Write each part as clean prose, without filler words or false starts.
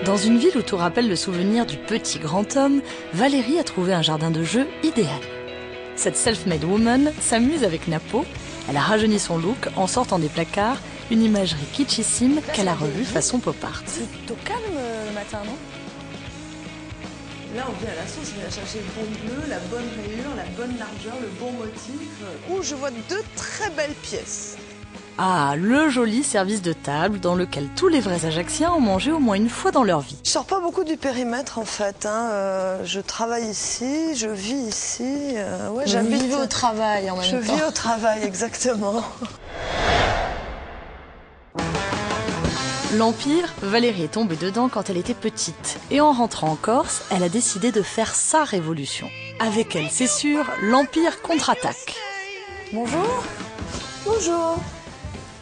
Dans une ville où tout rappelle le souvenir du petit grand homme, Valérie a trouvé un jardin de jeu idéal. Cette self-made woman s'amuse avec Napo. Elle a rajeuni son look en sortant des placards une imagerie kitschissime qu'elle a revue façon pop art. C'est plutôt calme le matin, non? Là, on vient à la source, on vient chercher le bon bleu, la bonne rayure, la bonne largeur, le bon motif. Où je vois deux très belles pièces. Ah, le joli service de table dans lequel tous les vrais Ajacciens ont mangé au moins une fois dans leur vie. Je sors pas beaucoup du périmètre en fait. Je travaille ici, je vis ici. Ouais, j'habite. Vous vivez au travail en même temps. Je vis au travail, exactement. L'Empire, Valérie est tombée dedans quand elle était petite. Et en rentrant en Corse, elle a décidé de faire sa révolution. Avec elle, c'est sûr, l'Empire contre-attaque. Bonjour. Bonjour.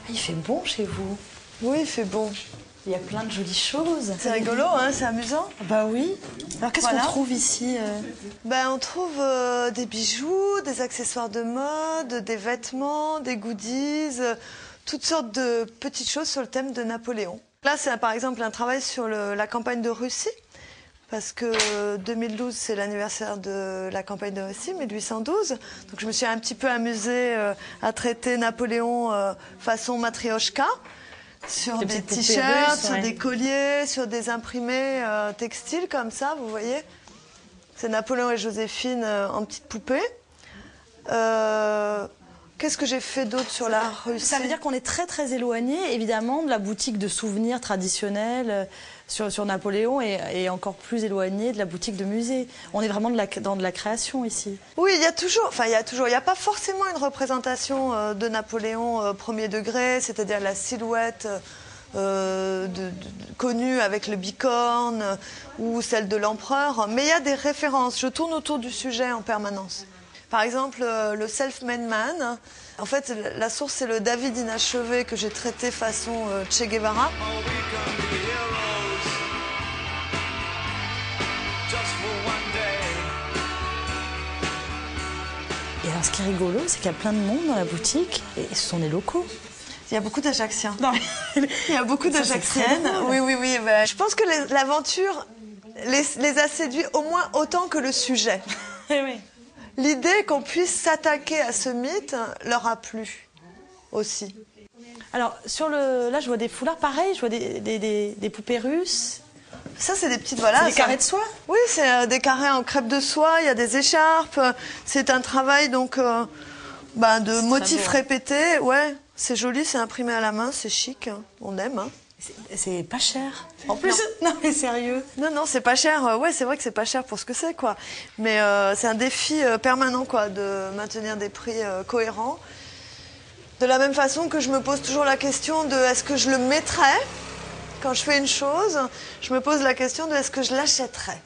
Il fait bon chez vous. Oui, il fait bon. Il y a plein de jolies choses. C'est rigolo, hein, c'est amusant. Bah oui. Alors qu'est-ce qu'on trouve ici On trouve des bijoux, des accessoires de mode, des vêtements, des goodies, toutes sortes de petites choses sur le thème de Napoléon. Là, c'est par exemple un travail sur la campagne de Russie, parce que 2012, c'est l'anniversaire de la campagne de Russie, 1812. Donc je me suis un petit peu amusée à traiter Napoléon façon matrioshka, sur des t-shirts, sur des colliers, sur des imprimés textiles comme ça, vous voyez. C'est Napoléon et Joséphine en petite poupée. Qu'est-ce que j'ai fait d'autre sur la Russie? Ça veut dire qu'on est très très éloigné, évidemment, de la boutique de souvenirs traditionnelle sur Napoléon et encore plus éloigné de la boutique de musée. On est vraiment dans de la création ici. Oui, il n'y a pas forcément une représentation de Napoléon premier degré, c'est-à-dire la silhouette connue avec le bicorne ou celle de l'empereur, mais il y a des références. Je tourne autour du sujet en permanence. Par exemple, le self-made man. En fait, la source, c'est le David inachevé que j'ai traité façon Che Guevara. Et alors, ce qui est rigolo, c'est qu'il y a plein de monde dans la boutique, et ce sont des locaux. Il y a beaucoup d'Ajacciens. Il y a beaucoup d'Ajacciennes. Oui. Je pense que l'aventure les a séduits au moins autant que le sujet. Oui. L'idée qu'on puisse s'attaquer à ce mythe leur a plu aussi. Alors, là, je vois des foulards pareils, je vois des poupées russes. Ça, c'est des petites, voilà. C'est des carrés de soie? Oui, c'est des carrés en crêpe de soie, il y a des écharpes. C'est un travail donc de motifs répétés. Ouais, c'est joli, c'est imprimé à la main, c'est chic, on aime. Hein. C'est pas cher. En plus, non mais sérieux. Non, c'est pas cher. Ouais, c'est vrai que c'est pas cher pour ce que c'est, quoi. Mais c'est un défi permanent, quoi, de maintenir des prix cohérents. De la même façon que je me pose toujours la question de est-ce que je le mettrais quand je fais une chose, je me pose la question de est-ce que je l'achèterais.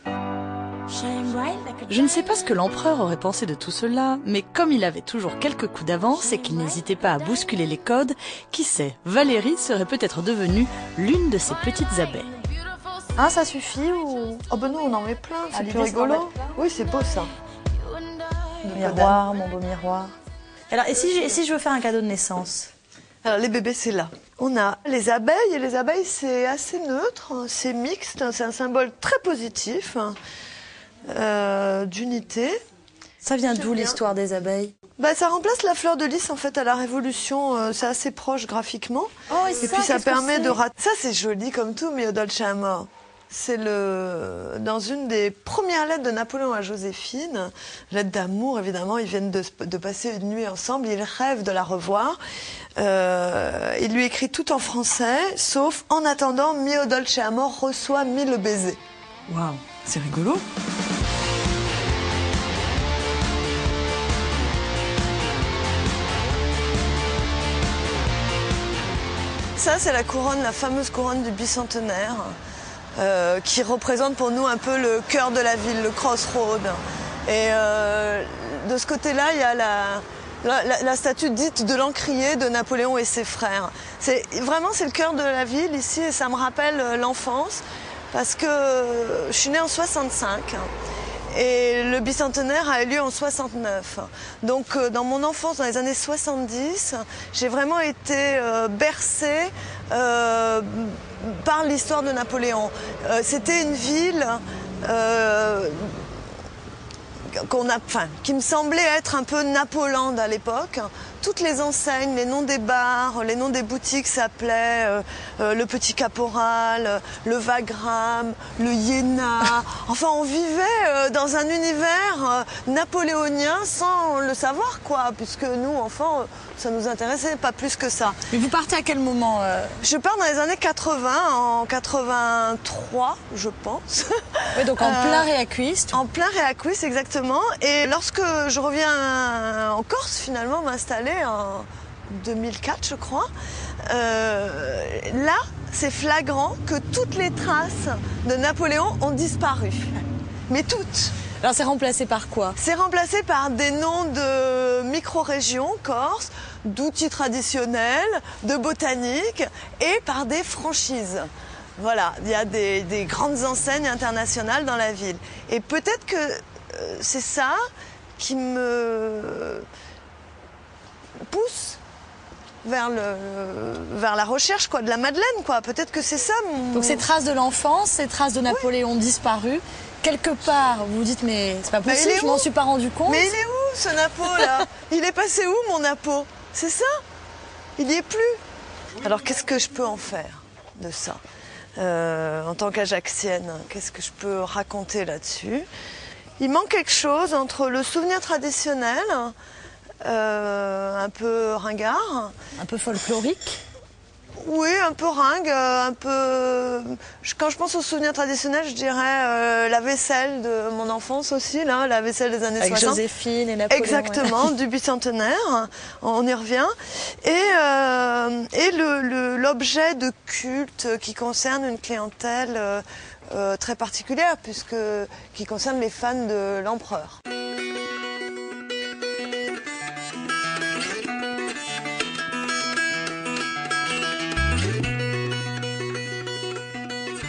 Je ne sais pas ce que l'empereur aurait pensé de tout cela, mais comme il avait toujours quelques coups d'avance et qu'il n'hésitait pas à bousculer les codes, qui sait, Valérie serait peut-être devenue l'une de ses petites abeilles. Ah, ça suffit ou... Oh ben non, on en met plein, c'est plus rigolo. Oui, c'est beau ça. Miroir, mon beau miroir. Alors, et si je veux faire un cadeau de naissance? Alors les bébés, c'est là. On a les abeilles, et les abeilles, c'est assez neutre, c'est mixte, c'est un symbole très positif d'unité. Ça vient d'où l'histoire des abeilles? Ça remplace la fleur de lys en fait à la Révolution, c'est assez proche graphiquement. Oh, et puis ça permet de rater. Ça c'est joli comme tout, Mio Dolce Amor. C'est dans une des premières lettres de Napoléon à Joséphine, lettre d'amour évidemment, ils viennent de passer une nuit ensemble, ils rêvent de la revoir. Il lui écrit tout en français, sauf en attendant, Mio Dolce Amor reçoit 1000 baisers. Waouh, c'est rigolo. Ça, c'est la couronne, la fameuse couronne du bicentenaire, qui représente pour nous un peu le cœur de la ville, le crossroad. Et de ce côté-là, il y a la statue dite de l'encrier de Napoléon et ses frères. C'est le cœur de la ville ici, et ça me rappelle l'enfance, parce que je suis née en 65. Et le bicentenaire a eu lieu en 69. Donc dans mon enfance, dans les années 70, j'ai vraiment été bercée par l'histoire de Napoléon. C'était une ville qui me semblait être un peu Napolande à l'époque. Toutes les enseignes, les noms des bars, les noms des boutiques s'appelaient le Petit Caporal, le Wagram, le Iéna. Enfin, on vivait dans un univers napoléonien sans le savoir, quoi, puisque nous, enfants, ça nous intéressait pas plus que ça. Mais vous partez à quel moment Je pars dans les années 80, en 83, je pense. Oui, donc en plein réacquiste. En plein réacquiste, exactement. Et lorsque je reviens en Corse, finalement, m'installer en 2004, je crois, là, c'est flagrant que toutes les traces de Napoléon ont disparu. Mais toutes. Alors c'est remplacé par quoi? C'est remplacé par des noms de micro-régions corse, d'outils traditionnels, de botanique et par des franchises. Voilà, il y a des grandes enseignes internationales dans la ville. Et peut-être que c'est ça qui me pousse vers la recherche, quoi, de la Madeleine, quoi. Peut-être que c'est ça mon... Donc ces traces de l'enfance, ces traces de Napoléon disparues, quelque part vous vous dites mais c'est pas possible, je m'en suis pas rendu compte. Mais il est où ce Napo là? Il est passé où mon Napo? C'est ça? Il n'y est plus. Alors qu'est-ce que je peux en faire de ça? En tant qu'Ajaxienne, qu'est-ce que je peux raconter là-dessus? Il manque quelque chose entre le souvenir traditionnel, un peu ringard. Un peu folklorique. Oui, un peu ringue, un peu... Quand je pense aux souvenirs traditionnels, je dirais la vaisselle de mon enfance aussi, là, la vaisselle des années 60. Avec Joséphine et Napoléon. Exactement, ouais. Du bicentenaire, on y revient. Et l'objet de culte qui concerne une clientèle très particulière, qui concerne les fans de l'empereur.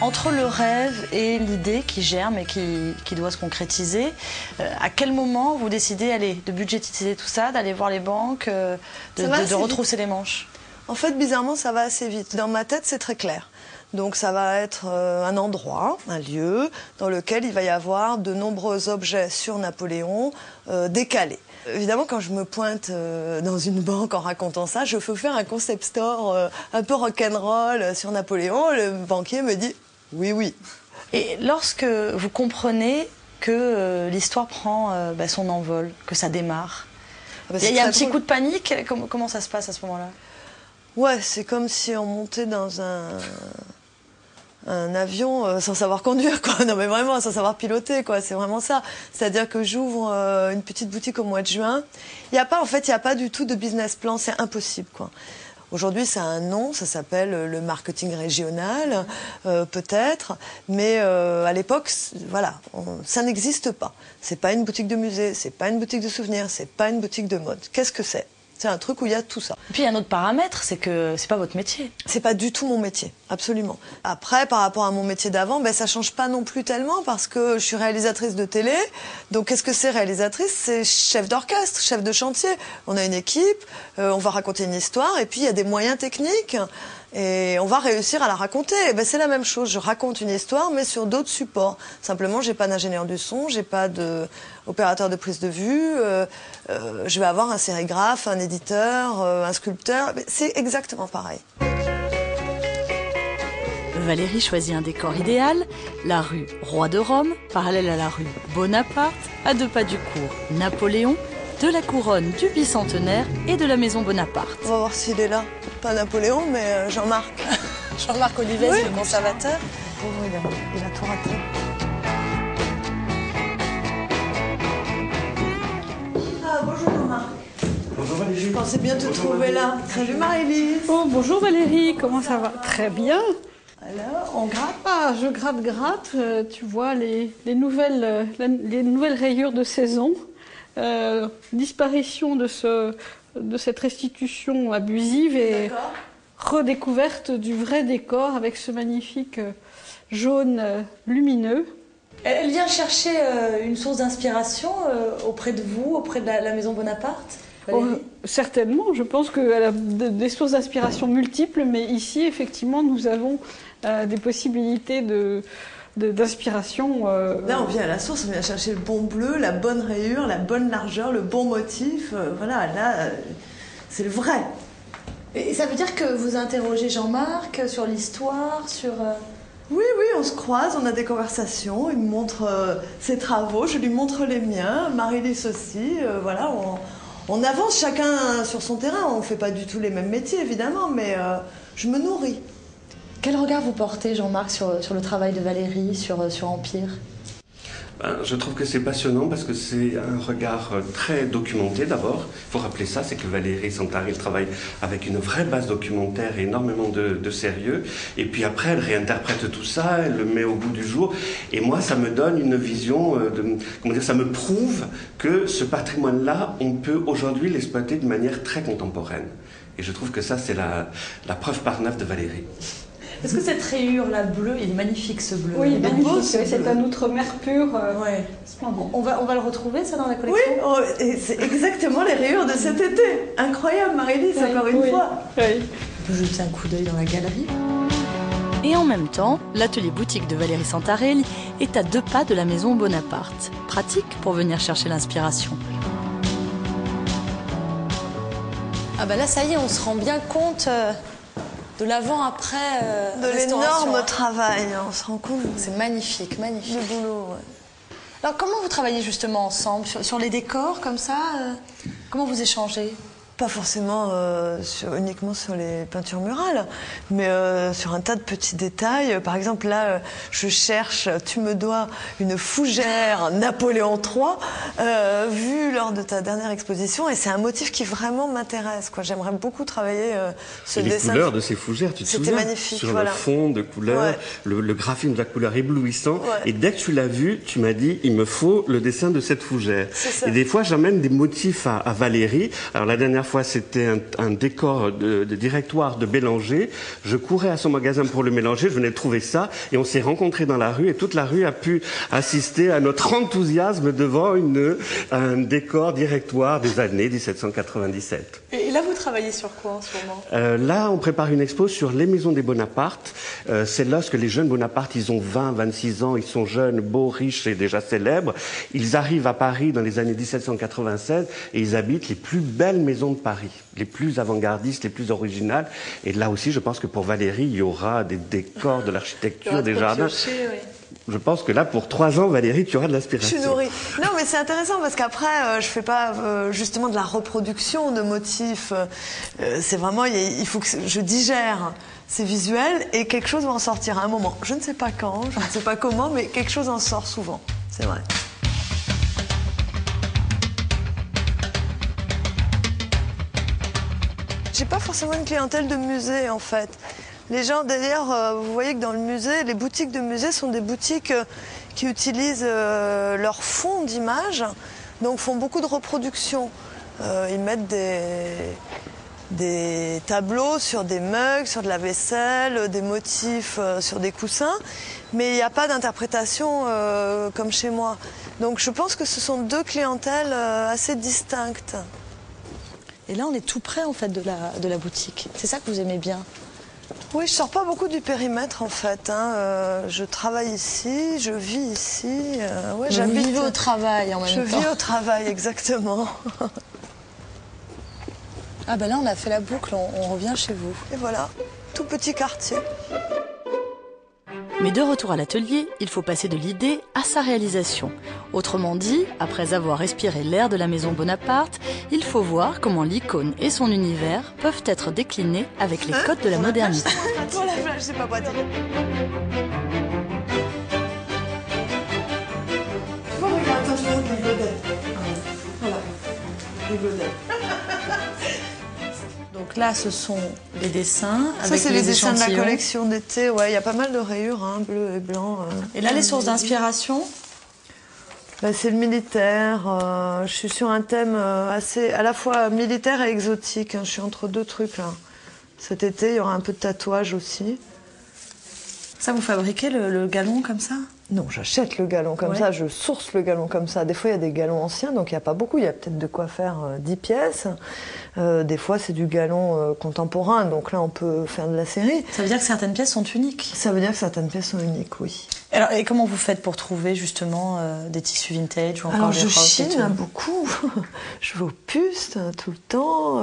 Entre le rêve et l'idée qui germe et qui doit se concrétiser, à quel moment vous décidez de budgétiser tout ça, d'aller voir les banques, de retrousser les manches? En fait, bizarrement, ça va assez vite. Dans ma tête, c'est très clair. Donc ça va être un endroit, un lieu, dans lequel il va y avoir de nombreux objets sur Napoléon décalés. Évidemment, quand je me pointe dans une banque en racontant ça, je veux faire un concept store un peu rock'n'roll sur Napoléon. Le banquier me dit oui, oui. Et lorsque vous comprenez que l'histoire prend son envol, que ça démarre, il y a un petit coup de panique, comment ça se passe à ce moment-là? Ouais, c'est comme si on montait dans un avion sans savoir conduire, quoi. Non mais vraiment, sans savoir piloter, quoi. C'est vraiment ça. C'est-à-dire que j'ouvre une petite boutique au mois de juin. Il n'y a pas du tout de business plan, c'est impossible, quoi. Aujourd'hui, ça a un nom, ça s'appelle le marketing régional, peut-être, mais à l'époque, voilà, ça n'existe pas. C'est pas une boutique de musée, c'est pas une boutique de souvenirs, c'est pas une boutique de mode. Qu'est-ce que c'est? C'est un truc où il y a tout ça. Et puis il y a un autre paramètre, c'est que c'est pas votre métier. C'est pas du tout mon métier, absolument. Après, par rapport à mon métier d'avant, ça change pas non plus tellement parce que je suis réalisatrice de télé. Donc qu'est-ce que c'est réalisatrice? C'est chef d'orchestre, chef de chantier. On a une équipe, on va raconter une histoire et puis il y a des moyens techniques. Et on va réussir à la raconter. C'est la même chose. Je raconte une histoire, mais sur d'autres supports. Simplement, j'ai pas d'ingénieur du son, j'ai pas d'opérateur de prise de vue. Je vais avoir un sérigraphe, un éditeur, un sculpteur. C'est exactement pareil. Valérie choisit un décor idéal, la rue Roi de Rome, parallèle à la rue Bonaparte, à 2 pas du cours Napoléon, de la couronne du bicentenaire et de la maison Bonaparte. On va voir s'il est là. Pas Napoléon, mais Jean-Marc. Jean-Marc Olivet, oui, le conservateur. Oh, il a tout raté. Ah, bonjour Jean-Marc. Bonjour Valérie. Je pensais bien te trouver là. Salut Marie-Lise. Oh, bonjour Valérie, comment ça va? Très bien. Alors, on gratte? Ah, je gratte. Tu vois les nouvelles rayures de saison. Disparition de cette restitution abusive et redécouverte du vrai décor avec ce magnifique jaune lumineux. Elle vient chercher une source d'inspiration auprès de vous, auprès de la Maison Bonaparte, Valérie? Certainement, je pense qu'elle a des sources d'inspiration multiples, mais ici, effectivement, nous avons des possibilités d'inspiration. Là, on vient à la source, on vient chercher le bon bleu, la bonne rayure, la bonne largeur, le bon motif. Voilà, là, c'est le vrai. Et ça veut dire que vous interrogez Jean-Marc sur l'histoire, sur... Oui, oui, on se croise, on a des conversations, il me montre ses travaux, je lui montre les miens, Marie-Lise aussi, voilà, on avance chacun sur son terrain, on ne fait pas du tout les mêmes métiers évidemment, mais je me nourris. Quel regard vous portez, Jean-Marc, sur le travail de Valérie, sur Empire? Je trouve que c'est passionnant parce que c'est un regard très documenté d'abord. Il faut rappeler ça, c'est que Valérie Santarelli travaille avec une vraie base documentaire et énormément de sérieux. Et puis après, elle réinterprète tout ça, elle le met au goût du jour. Et moi, ça me donne une vision ça me prouve que ce patrimoine-là, on peut aujourd'hui l'exploiter de manière très contemporaine. Et je trouve que ça, c'est la preuve par neuf de Valérie. Est-ce que cette rayure là bleue, il est magnifique ce bleu? Oui, il est magnifique. C'est un outre-mer pur. Ouais. Splendide. On va le retrouver ça dans la collection? Oui, et c'est exactement les rayures de cet été. Incroyable, Marie-Lise, encore une fois. Oui. On peut jeter un coup d'œil dans la galerie. Et en même temps, l'atelier boutique de Valérie Santarelli est à 2 pas de la Maison Bonaparte. Pratique pour venir chercher l'inspiration. Ah bah là, ça y est, on se rend bien compte de l'avant-après De restauration, l'énorme hein. travail, on se rend compte. C'est magnifique, magnifique. Le boulot, ouais. Alors comment vous travaillez justement ensemble sur les décors comme ça comment vous échangez? Pas forcément uniquement sur les peintures murales, mais sur un tas de petits détails. Par exemple, là, je cherche, tu me dois une fougère Napoléon III, vue lors de ta dernière exposition, et c'est un motif qui vraiment m'intéresse. J'aimerais beaucoup travailler ce et dessin. Les couleurs de ces fougères, tu te souviens? C'était magnifique, sur voilà. le fond de couleurs, Ouais. le graphisme de la couleur éblouissant. Ouais. Et dès que tu l'as vu, tu m'as dit, il me faut le dessin de cette fougère. C'est ça. Et des fois, j'amène des motifs à Valérie. Alors la dernière fois, c'était un décor de directoire de Bélanger. Je courais à son magasin pour le mélanger, je venais de trouver ça, et on s'est rencontrés dans la rue, et toute la rue a pu assister à notre enthousiasme devant un décor directoire des années 1797. Et là, vous travaillez sur quoi en ce moment? Là, on prépare une expo sur les maisons des Bonaparte. C'est lorsque les jeunes Bonaparte, ils ont 20, 26 ans, ils sont jeunes, beaux, riches et déjà célèbres. Ils arrivent à Paris dans les années 1796 et ils habitent les plus belles maisons de Paris, les plus avant-gardistes, les plus originales. Et là aussi, je pense que pour Valérie, il y aura des décors, de l'architecture, des jardins. Je pense que là, pour 3 ans, Valérie, tu auras de l'inspiration. Je suis nourrie. Non, mais c'est intéressant parce qu'après, je fais pas justement de la reproduction de motifs. C'est vraiment, il faut que je digère ces visuels et quelque chose va en sortir à un moment. Je ne sais pas quand, je ne sais pas comment, mais quelque chose en sort souvent. C'est vrai. J'ai pas forcément une clientèle de musée en fait. Les gens, d'ailleurs, vous voyez que dans le musée, les boutiques de musée sont des boutiques qui utilisent leur fond d'image, donc font beaucoup de reproductions. Ils mettent des tableaux sur des mugs, sur de la vaisselle, des motifs sur des coussins, mais il n'y a pas d'interprétation comme chez moi. Donc je pense que ce sont 2 clientèles assez distinctes. Et là, on est tout près en fait de la boutique. C'est ça que vous aimez bien? Oui, je sors pas beaucoup du périmètre en fait. Je travaille ici, je vis ici. Ouais, Vous vivez au travail en même temps. Je vis au travail, exactement. Ah ben là, on a fait la boucle, on revient chez vous. Et voilà, tout petit quartier. Mais de retour à l'atelier, il faut passer de l'idée à sa réalisation. Autrement dit, après avoir respiré l'air de la Maison Bonaparte, il faut voir comment l'icône et son univers peuvent être déclinés avec les codes de la modernité. Pour la plage, c'est pas dire. Tu vois, regarde, attends, je te montre les godets. Voilà, les godets. Donc là, ce sont les dessins Ça, avec c'est les dessins de la échantillons. collection d'été. Ouais, il y a pas mal de rayures, bleu et blanc. Et là, les sources d'inspiration? C'est le militaire. Je suis sur un thème assez, à la fois militaire et exotique. Je suis entre 2 trucs là. Cet été, il y aura un peu de tatouage aussi. Ça, vous fabriquez le galon comme ça? Non, j'achète le galon comme ça, je source le galon comme ça. Des fois, il y a des galons anciens, donc il n'y a pas beaucoup. Il y a peut-être de quoi faire 10 pièces. Des fois, c'est du galon contemporain, donc là, on peut faire de la série. Ça veut dire que certaines pièces sont uniques? Ça veut dire que certaines pièces sont uniques, oui. Alors, et comment vous faites pour trouver justement des tissus vintage ou encore des robes? Je chine beaucoup. Je vais aux puces tout le temps.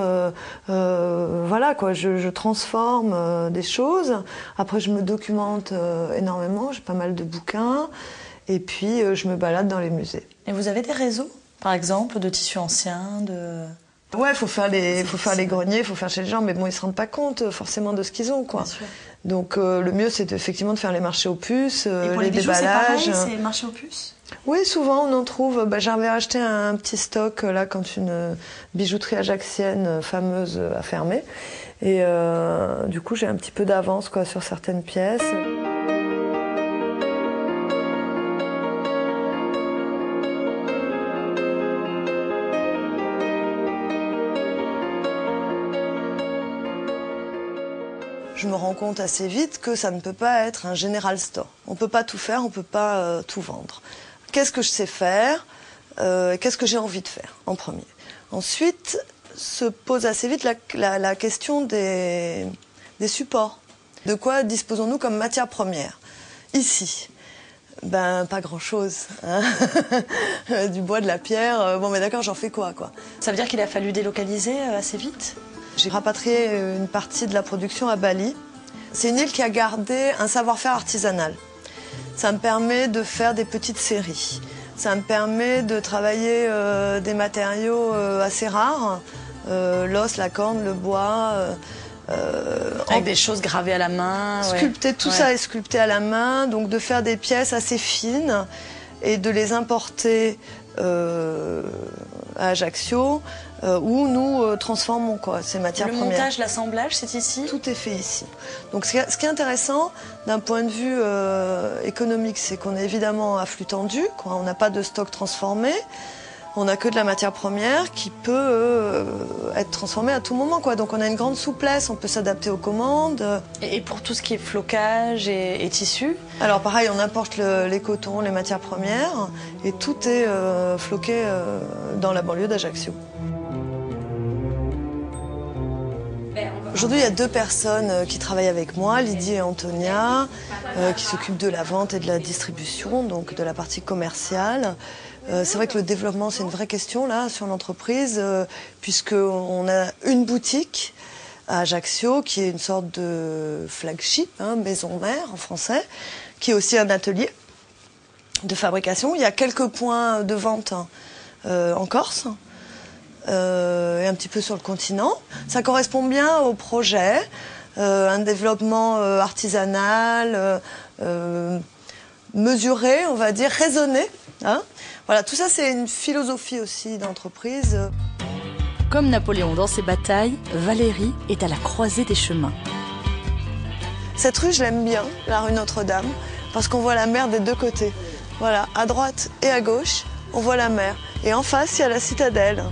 Voilà quoi, je transforme des choses. Après, je me documente énormément. J'ai pas mal de bouquins. Et puis, je me balade dans les musées. Et vous avez des réseaux, par exemple, de tissus anciens, Ouais, faut faire les greniers, faut faire chez les gens, mais bon, ils se rendent pas compte forcément de ce qu'ils ont, quoi. Bien sûr. Donc le mieux, c'est effectivement de faire les marchés aux puces, et pour les bijoux, déballages. c'est pareil, c'est marché aux puces? Oui, souvent on en trouve. J'avais acheté un petit stock là quand une bijouterie ajaxienne fameuse a fermé, et du coup j'ai un petit peu d'avance quoi sur certaines pièces. Je me rends compte assez vite que ça ne peut pas être un general store. On ne peut pas tout faire, on ne peut pas tout vendre. Qu'est-ce que je sais faire? Qu'est-ce que j'ai envie de faire en premier? Ensuite, se pose assez vite la question des supports. De quoi disposons-nous comme matière première? Ici, pas grand-chose. Hein. Du bois, de la pierre, bon mais d'accord, j'en fais quoi? Ça veut dire qu'il a fallu délocaliser assez vite? J'ai rapatrié une partie de la production à Bali. C'est une île qui a gardé un savoir-faire artisanal. Ça me permet de faire des petites séries. Ça me permet de travailler des matériaux assez rares. L'os, la corne, le bois. Avec des choses gravées à la main. Sculpter, tout ça est sculpté à la main. Donc de faire des pièces assez fines et de les importer à Ajaccio, où nous transformons ces matières premières. Le montage, l'assemblage, c'est ici? Tout est fait ici. Donc ce qui est intéressant d'un point de vue économique, c'est qu'on est évidemment à flux tendu, on n'a pas de stock transformé, on n'a que de la matière première qui peut être transformée à tout moment. Donc on a une grande souplesse, on peut s'adapter aux commandes. Et pour tout ce qui est flocage et tissu? Alors pareil, on importe les cotons, les matières premières, et tout est floqué dans la banlieue d'Ajaccio. Aujourd'hui, il y a 2 personnes qui travaillent avec moi, Lydie et Antonia, qui s'occupent de la vente et de la distribution, donc de la partie commerciale. C'est vrai que le développement, c'est une vraie question là sur l'entreprise, puisqu'on a une boutique à Ajaccio qui est une sorte de flagship, maison mère en français, qui est aussi un atelier de fabrication. Il y a quelques points de vente en Corse. Et un petit peu sur le continent. Ça correspond bien au projet, un développement artisanal, mesuré, on va dire, raisonné. Voilà, tout ça c'est une philosophie aussi d'entreprise. Comme Napoléon dans ses batailles, Valérie est à la croisée des chemins. Cette rue, je l'aime bien, la rue Notre-Dame, parce qu'on voit la mer des 2 côtés. Voilà, à droite et à gauche, on voit la mer. Et en face, il y a la citadelle.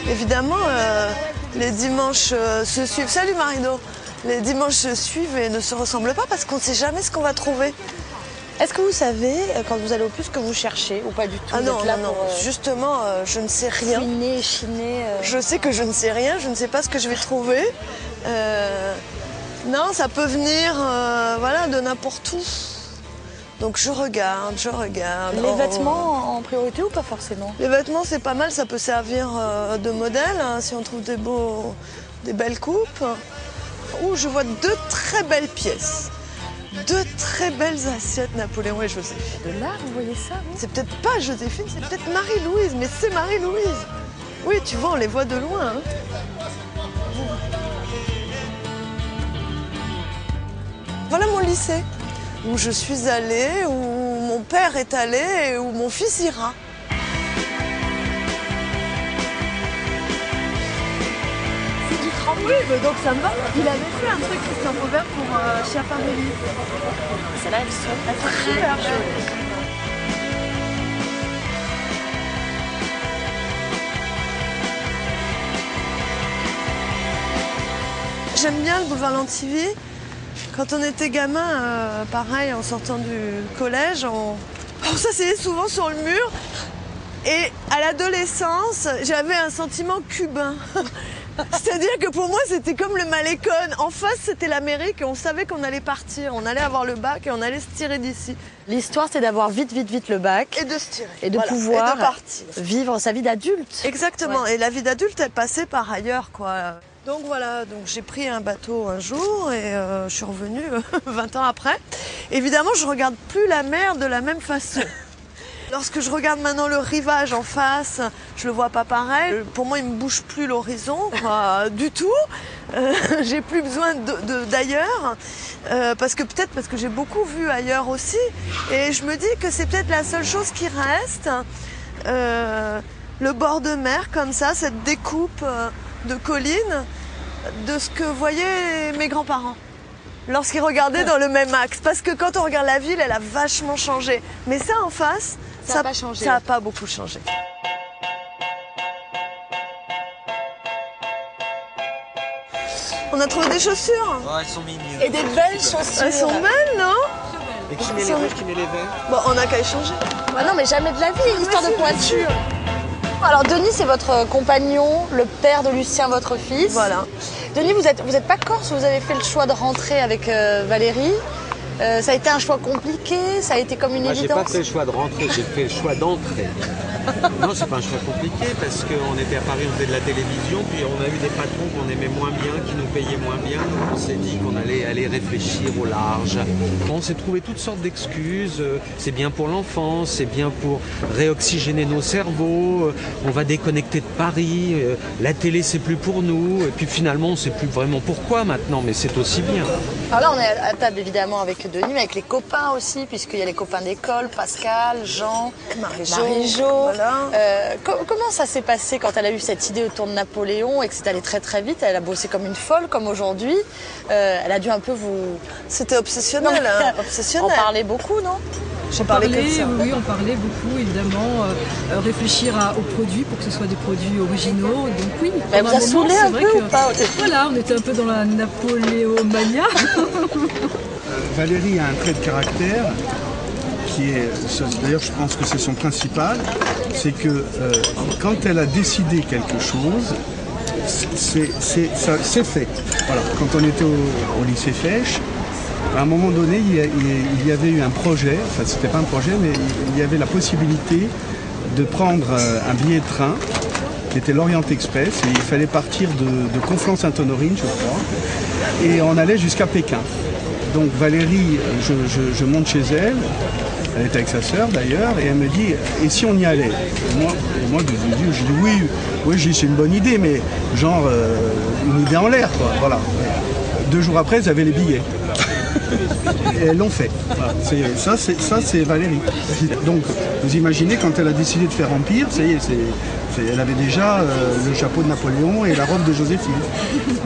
Évidemment, les dimanches se suivent. Salut Marido. Les dimanches se suivent et ne se ressemblent pas parce qu'on ne sait jamais ce qu'on va trouver. Est-ce que vous savez, quand vous allez au puces, que vous cherchez ou pas du tout? Ah non, non. Justement, je ne sais rien. Fouiner, chiner. Je sais que je ne sais rien, je ne sais pas ce que je vais trouver. Non, ça peut venir de n'importe où. Donc je regarde. Les vêtements en priorité ou pas forcément? Les vêtements c'est pas mal, ça peut servir de modèle si on trouve des belles coupes. Ouh, je vois 2 très belles pièces. 2 très belles assiettes Napoléon et Joséphine. De là, vous voyez ça? C'est peut-être pas Joséphine, c'est peut-être Marie-Louise, mais c'est Marie-Louise. Oui, tu vois, on les voit de loin. Voilà mon lycée, où je suis allée, où mon père est allé et où mon fils ira. C'est du tremblé, donc ça me va. Il avait fait un truc Christian Faubert pour Chiaparelli. Celles-là, elles sont super jolies. j'aime bien le boulevard Lantivie. Quand on était gamin, pareil, en sortant du collège, on s'asseyait souvent sur le mur. Et à l'adolescence, j'avais un sentiment cubain. C'est-à-dire que pour moi, c'était comme le Malécon. En face, c'était l'Amérique et on savait qu'on allait partir. On allait avoir le bac et on allait se tirer d'ici. L'histoire, c'est d'avoir vite le bac. Et de se tirer. Et de pouvoir et de partir. Vivre sa vie d'adulte. Exactement. Ouais. Et la vie d'adulte, elle passait par ailleurs, quoi. Donc voilà, donc j'ai pris un bateau un jour et je suis revenue 20 ans après. Évidemment, je regarde plus la mer de la même façon. Lorsque je regarde maintenant le rivage en face, je le vois pas pareil. Pour moi, il me bouge plus l'horizon, du tout. J'ai plus besoin d'ailleurs, parce que j'ai beaucoup vu ailleurs aussi. Et je me dis que c'est peut-être la seule chose qui reste, le bord de mer comme ça, cette découpe de collines, de ce que voyaient mes grands-parents lorsqu'ils regardaient dans le même axe. Parce que quand on regarde la ville, elle a vachement changé. Mais ça en face, ça pas changé. Ça n'a pas beaucoup changé. On a trouvé des chaussures. Oh, elles sont mignonnes. Et des belles chaussures. Elles sont belles, non? Et qui met les rouges, qui met les verts? Bon, on n'a qu'à échanger. Ah non, mais jamais de la vie, histoire de pointure. Alors Denis, c'est votre compagnon, le père de Lucien, votre fils. Voilà. Denis, vous êtes pas corse, vous avez fait le choix de rentrer avec Valérie. Ça a été un choix compliqué, ça a été comme une Moi, j'ai évidence. pas fait le choix de rentrer, j'ai fait le choix d'entrer. Non, c'est pas un choix compliqué parce qu'on était à Paris, on faisait de la télévision, puis on a eu des patrons qu'on aimait moins bien, qui nous payaient moins bien, donc on s'est dit qu'on allait aller réfléchir au large. On s'est trouvé toutes sortes d'excuses, c'est bien pour l'enfance, c'est bien pour réoxygéner nos cerveaux, on va déconnecter de Paris, la télé c'est plus pour nous, et puis finalement on sait plus vraiment pourquoi maintenant, mais c'est aussi bien. Alors là, on est à table évidemment avec Denis, mais avec les copains aussi, puisqu'il y a les copains d'école, Pascal, Jean, Marie-Jo. Voilà. Comment ça s'est passé quand elle a eu cette idée autour de Napoléon et que c'est allé très très vite? Elle a bossé comme une folle, comme aujourd'hui. Elle a dû un peu vous... C'était obsessionnel, Non, hein, obsessionnel. On parlait beaucoup, non? J'ai parlé que de ça. Oui, on parlait beaucoup, évidemment. Réfléchir aux produits pour que ce soit des produits originaux. Donc oui, Elle pendant vous a un moment, saoulé c'est un vrai peu que, ou pas? Voilà, on était un peu dans la Napoléomania. Valérie a un trait de caractère qui est, d'ailleurs je pense que c'est son principal, c'est que quand elle a décidé quelque chose, c'est fait. Voilà. Quand on était au lycée Fèche, à un moment donné, il y avait eu un projet, enfin c'était pas un projet, mais il y avait la possibilité de prendre un billet de train qui était l'Orient Express, et il fallait partir de Conflans-Sainte-Honorine, je crois, et on allait jusqu'à Pékin. Donc Valérie, je monte chez elle, elle était avec sa sœur d'ailleurs, et elle me dit, et si on y allait? Moi je dis oui, c'est une bonne idée, mais genre une idée en l'air, quoi. Voilà. 2 jours après, ils avaient les billets. Et elles l'ont fait. Voilà. Ça, c'est Valérie. Donc, vous imaginez, quand elle a décidé de faire Empire, ça y est, elle avait déjà le chapeau de Napoléon et la robe de Joséphine.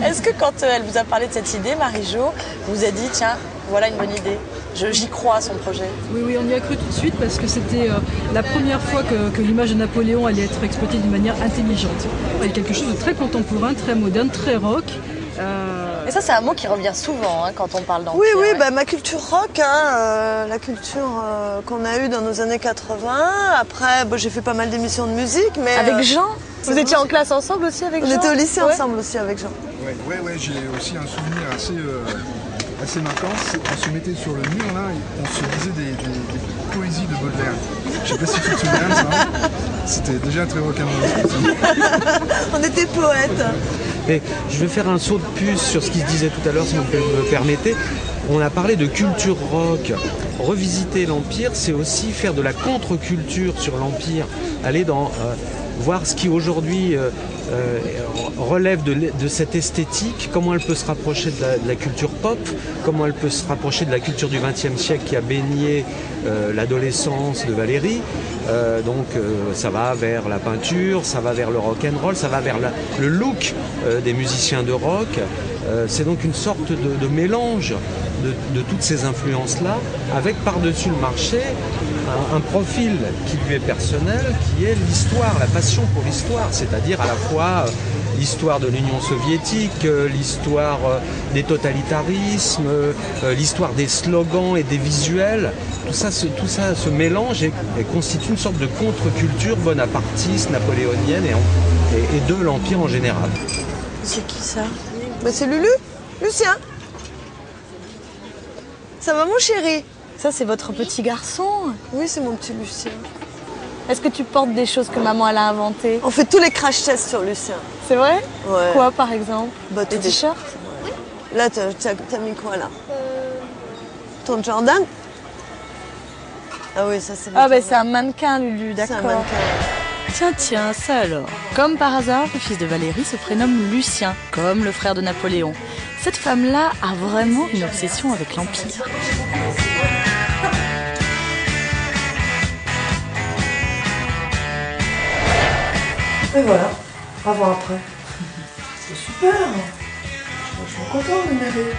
Est-ce que quand elle vous a parlé de cette idée, Marie-Jo, vous a dit, tiens, voilà une bonne idée, j'y crois à son projet? Oui, on y a cru tout de suite parce que c'était la première fois que l'image de Napoléon allait être exploitée d'une manière intelligente. Il y a quelque chose de très contemporain, très moderne, très rock. Et ça, c'est un mot qui revient souvent hein, quand on parle d'Empire. Oui, ouais. bah, ma culture rock, hein, la culture qu'on a eue dans nos années 80. Après, j'ai fait pas mal d'émissions de musique, mais... Avec Jean? Vous étiez en classe ensemble aussi avec Jean? On était au lycée Ouais. ensemble aussi avec Jean. Ouais, j'ai aussi un souvenir assez marquant. On se mettait sur le mur là, et on se disait des poésies de Baudelaire. Je sais pas si tu te souviens de ça. C'était déjà très rock'n'roll. On était poètes. Et je vais faire un saut de puce sur ce qui se disait tout à l'heure, si vous me permettez. On a parlé de culture rock. Revisiter l'Empire, c'est aussi faire de la contre-culture sur l'Empire. Aller voir ce qui aujourd'hui relève de cette esthétique, comment elle peut se rapprocher de la culture pop, comment elle peut se rapprocher de la culture du XXe siècle qui a baigné l'adolescence de Valérie. Ça va vers la peinture, ça va vers le rock'n'roll, ça va vers le look des musiciens de rock. C'est donc une sorte de mélange de toutes ces influences-là, avec par-dessus le marché un profil qui lui est personnel, qui est l'histoire, la passion pour l'histoire, c'est-à-dire à la fois l'histoire de l'Union soviétique, l'histoire des totalitarismes, l'histoire des slogans et des visuels. Tout ça se mélange et constitue une sorte de contre-culture bonapartiste, napoléonienne et de l'Empire en général. C'est qui ça? Bah, c'est Lulu, Lucien. Ça va mon chéri? Ça, c'est votre petit garçon? Oui, c'est mon petit Lucien. Est-ce que tu portes des choses que maman elle a inventées? On fait tous les crash tests sur Lucien. C'est vrai? Ouais. Quoi par exemple? Bah, Des t-shirts? Là, t'as mis quoi là? Ton Jordan? Ah oui, ça c'est. Ah bah c'est un mannequin, Lulu, C'est un d'accord. mannequin. Tiens, ça alors. Comme par hasard, le fils de Valérie se prénomme Lucien, comme le frère de Napoléon. Cette femme-là a vraiment une obsession avec l'Empire. Et voilà, avant après. C'est super. Je suis contente de m'aider.